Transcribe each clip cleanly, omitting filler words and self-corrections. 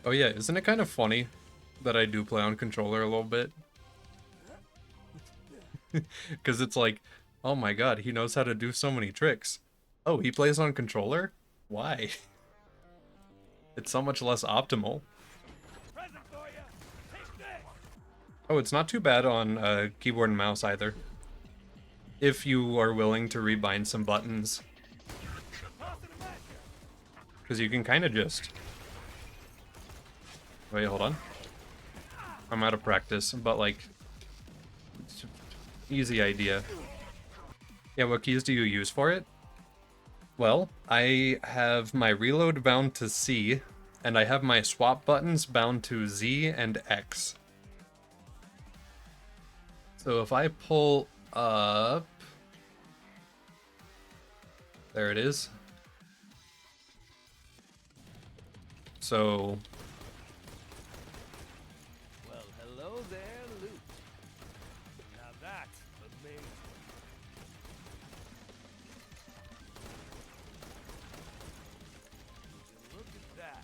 Oh yeah, isn't it kind of funny that I do play on controller a little bit? Because it's like, oh my god, he knows how to do so many tricks. Oh, he plays on controller? Why? It's so much less optimal. Oh, it's not too bad on keyboard and mouse either. If you are willing to rebind some buttons. Because you can kind of just... Wait, hold on. I'm out of practice, but like... Easy idea. Yeah, what keys do you use for it? Well, I have my reload bound to C, and I have my swap buttons bound to Z and X. So if I pull up... There it is. So... Well, hello there, Luke. Now that's amazing. Look at that.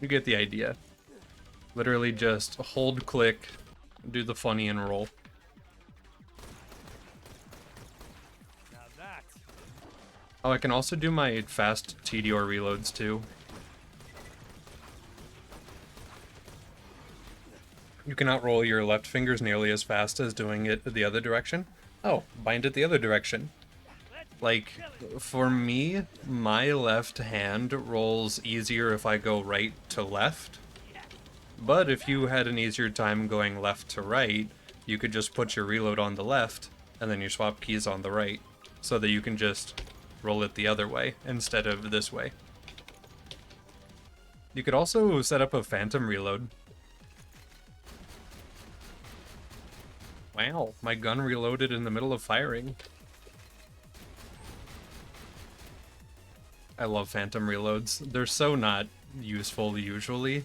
You get the idea. Literally just hold click, do the funny and roll. Now that's Oh, I can also do my fast TDR reloads too. You can outroll your left fingers nearly as fast as doing it the other direction. Oh, bind it the other direction. Like, for me, my left hand rolls easier if I go right to left. But if you had an easier time going left to right, you could just put your reload on the left, and then you swap keys on the right, so that you can just roll it the other way instead of this way. You could also set up a phantom reload. Wow, my gun reloaded in the middle of firing. I love phantom reloads. They're so not useful usually,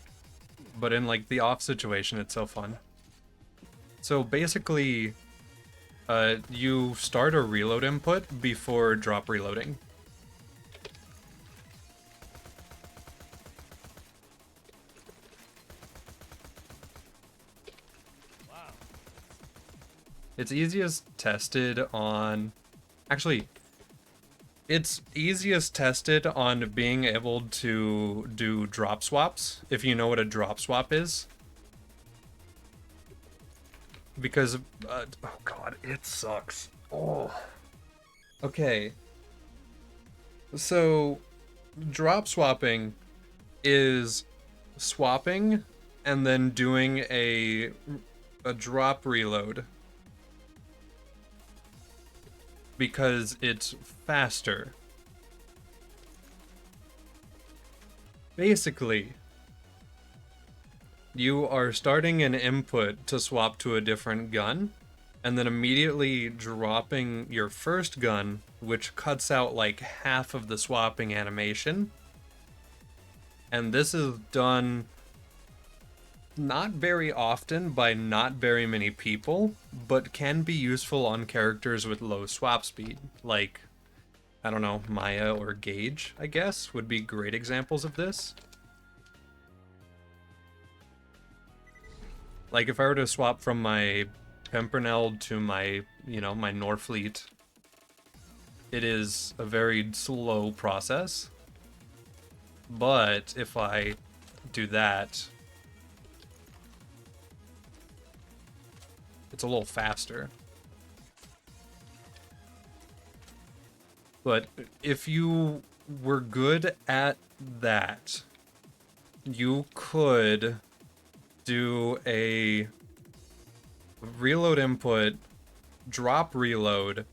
but in like the off situation, it's so fun. So basically, you start a reload input before drop reloading. wow. It's easiest tested on... Actually, it's easiest tested on being able to do drop swaps, if you know what a drop swap is. Because, oh god, it sucks. Oh. Okay. So, drop swapping is swapping and then doing a drop reload. Because it's faster. Basically, you are starting an input to swap to a different gun, and then immediately dropping your first gun, which cuts out like half of the swapping animation. And this is done not very often by not very many people, but can be useful on characters with low swap speed, like, I don't know, Maya or Gage, I guess, would be great examples of this. Like, if I were to swap from my Pimpernel to my, my Norfleet, it is a very slow process. But if I do that, it's a little faster. But if you were good at that, you could do a reload input, drop reload,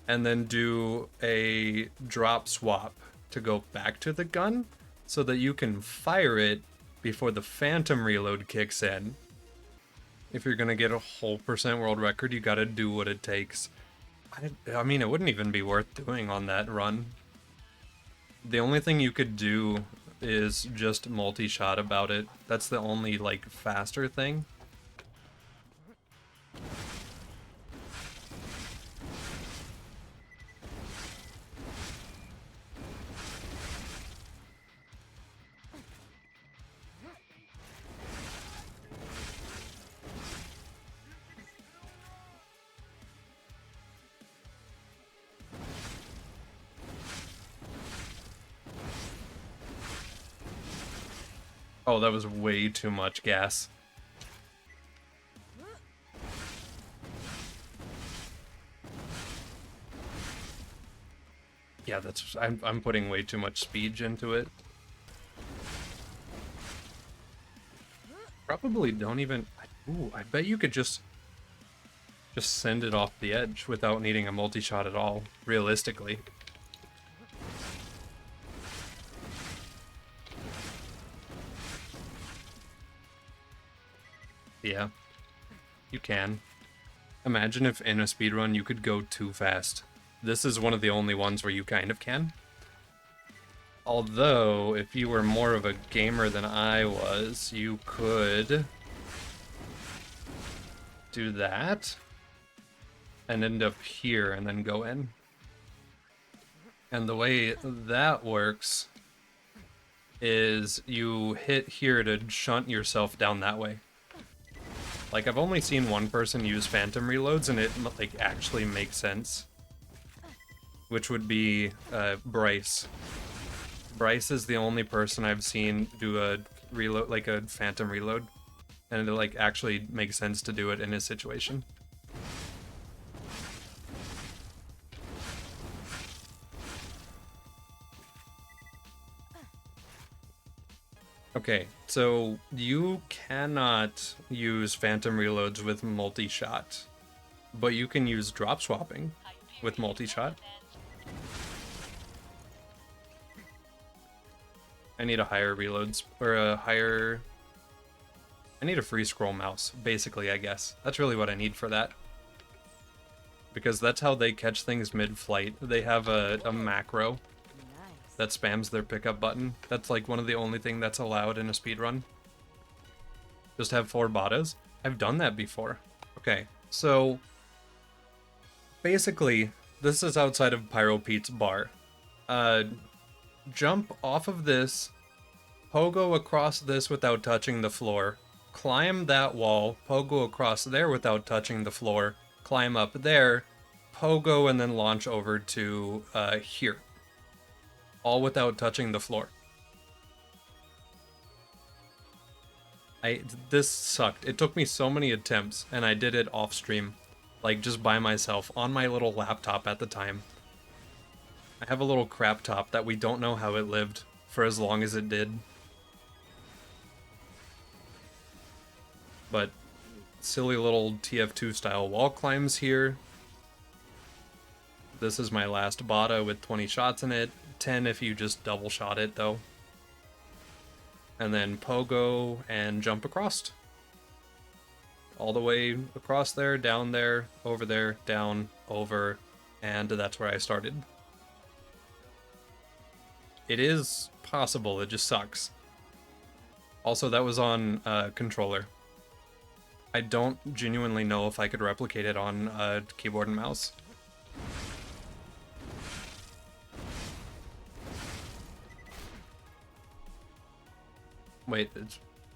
and then do a drop swap to go back to the gun so that you can fire it before the phantom reload kicks in. If you're gonna get a whole percent world record, you gotta do what it takes. I mean, it wouldn't even be worth doing on that run. The only thing you could do is just multi-shot about it. That's the only, like, faster thing. Oh, that was way too much gas. Yeah, that's I'm putting way too much speed into it. Probably don't even. Ooh, I bet you could just send it off the edge without needing a multi-shot at all, realistically. Yeah, you can. Imagine if in a speedrun you could go too fast. This is one of the only ones where you kind of can. Although, if you were more of a gamer than I was, you could do that and end up here and then go in. And the way that works is you hit here to shunt yourself down that way. Like, I've only seen one person use phantom reloads and it like actually makes sense. Which would be Bryce. Bryce is the only person I've seen do a reload, like a phantom reload, and it like actually makes sense to do it in his situation. Okay, so you cannot use phantom reloads with multi-shot, but you can use drop swapping with multi-shot. I need a higher reloads, or a higher... I need a free scroll mouse, basically, I guess. That's really what I need for that. Because that's how they catch things mid-flight. They have a macro that spams their pickup button. That's like one of the only thing that's allowed in a speedrun. Just have 4 bottas. I've done that before. Okay, so... basically, this is outside of Pyro Pete's bar. Jump off of this, pogo across this without touching the floor, climb that wall, pogo across there without touching the floor, climb up there, pogo, and then launch over to here. All without touching the floor. This sucked. It took me so many attempts, and I did it off stream. Like, just by myself, on my little laptop at the time. I have a little crap top that we don't know how it lived for as long as it did. But silly little TF2 style wall climbs here. This is my last botta with 20 shots in it. 10 if you just double shot it though. And then pogo and jump across. All the way across there, down there, over there, down, over, and that's where I started. It is possible, it just sucks. Also, that was on controller. I don't genuinely know if I could replicate it on keyboard and mouse. Wait,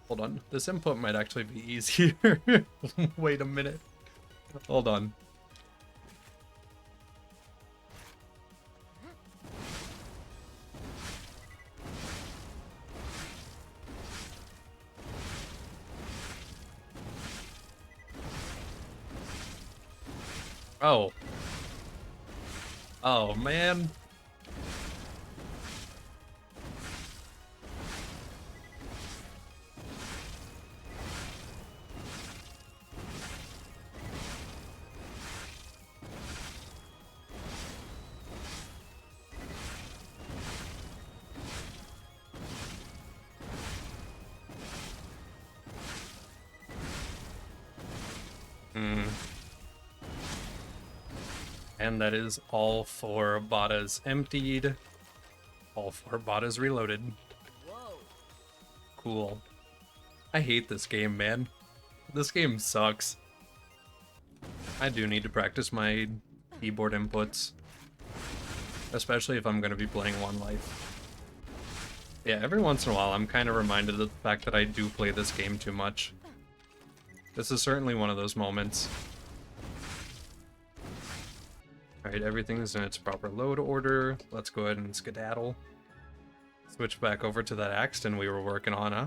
hold on. This input might actually be easier. Wait a minute. Hold on. Oh. Oh, man. And that is all 4 bottas emptied. All 4 bottas reloaded. Whoa. Cool. I hate this game, man. This game sucks. I do need to practice my keyboard inputs. Especially if I'm going to be playing One Life. Yeah, every once in a while I'm kind of reminded of the fact that I do play this game too much. This is certainly one of those moments. Alright, everything's in its proper load order. Let's go ahead and skedaddle. Switch back over to that Axton we were working on, huh?